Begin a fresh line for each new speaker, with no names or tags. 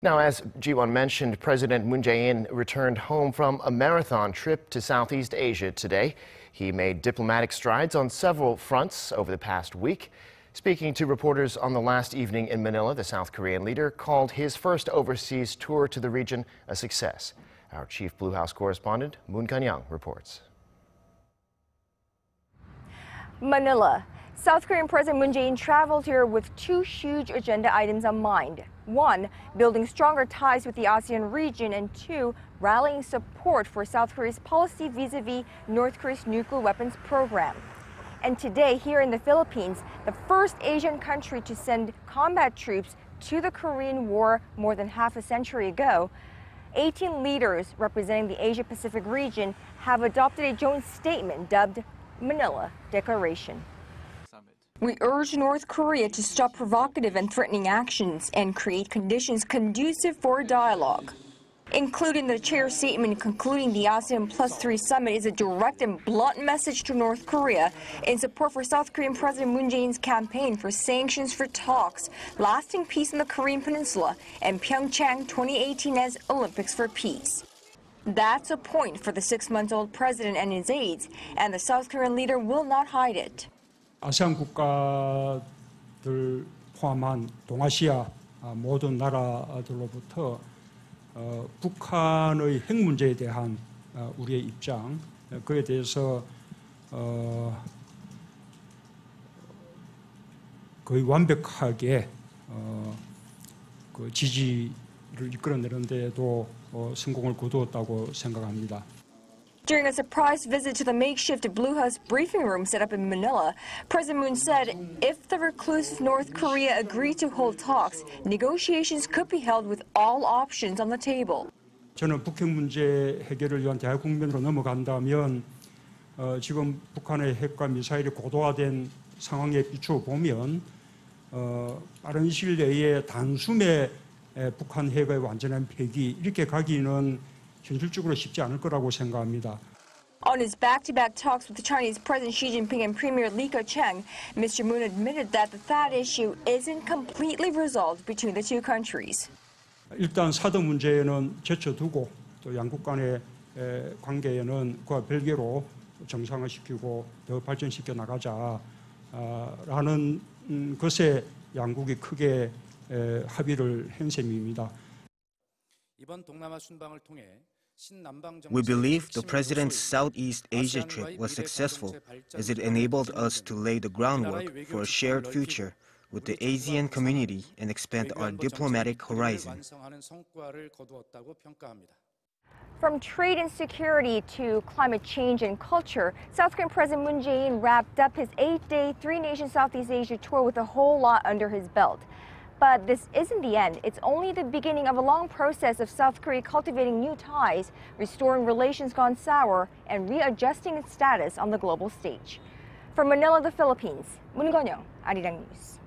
Now, as Ji-won mentioned, President Moon Jae-in returned home from a marathon trip to Southeast Asia today. He made diplomatic strides on several fronts over the past week. Speaking to reporters on the last evening in Manila, the South Korean leader called his first overseas tour to the region a success. Our chief Blue House correspondent, Moon Kan-young, reports.
Manila. South Korean President Moon Jae-in traveled here with two huge agenda items on mind. One, building stronger ties with the ASEAN region, and two, rallying support for South Korea's policy vis-a-vis North Korea's nuclear weapons program. And today, here in the Philippines, the first Asian country to send combat troops to the Korean War more than half a century ago, 18 leaders representing the Asia-Pacific region have adopted a joint statement dubbed Manila Declaration. We urge North Korea to stop provocative and threatening actions and create conditions conducive for dialogue. Included in the chair's statement concluding the ASEAN +3 summit is a direct and blunt message to North Korea in support for South Korean President Moon Jae-in's campaign for sanctions for talks, lasting peace in the Korean Peninsula, and Pyeongchang 2018 as Olympics for peace. That's a point for the 6-month-old president and his aides, and the South Korean leader will not hide it.
아세안 국가들 포함한 동아시아 모든 나라들로부터 북한의 핵 문제에 대한 우리의 입장, 그에 대해서 거의 완벽하게 그 지지를 이끌어내는 데에도 성공을 거두었다고 생각합니다.
During a surprise visit to the makeshift Blue House briefing room set up in Manila, President Moon said if the reclusive North Korea agreed to hold talks, negotiations could be held with all options on the table.
저는 북핵 문제 해결을 위한 대화 국면으로 넘어간다면 지금 북한의 핵과 미사일이 고도화된 상황에 비추어 보면 빠른 시일 내에 단숨에 북한 핵의 완전한 폐기 이렇게 가기는 현실적으로 쉽지 않을 거라고 생각합니다.
On his back-to-back talks with Chinese President Xi Jinping and Premier Li Keqiang, Mr. Moon admitted that the THAAD issue isn't completely resolved between the two countries.
일단 사드 문제에는 제쳐두고 또 양국 간의 관계에는 그와 별개로 정상화시키고 더 발전시켜 나가자라는 것에 양국이 크게 합의를 한 셈입니다.
이번 동남아 순방을 통해
We believe the President's Southeast Asia trip was successful as it enabled us to lay the groundwork for a shared future with the ASEAN community and expand our diplomatic horizon.
From trade and security to climate change and culture, South Korean President Moon Jae-in wrapped up his 8-day, 3-nation Southeast Asia tour with a whole lot under his belt. But this isn't the end. It's only the beginning of a long process of South Korea cultivating new ties, restoring relations gone sour, and readjusting its status on the global stage. From Manila, the Philippines, Moon Kan-young, Arirang News.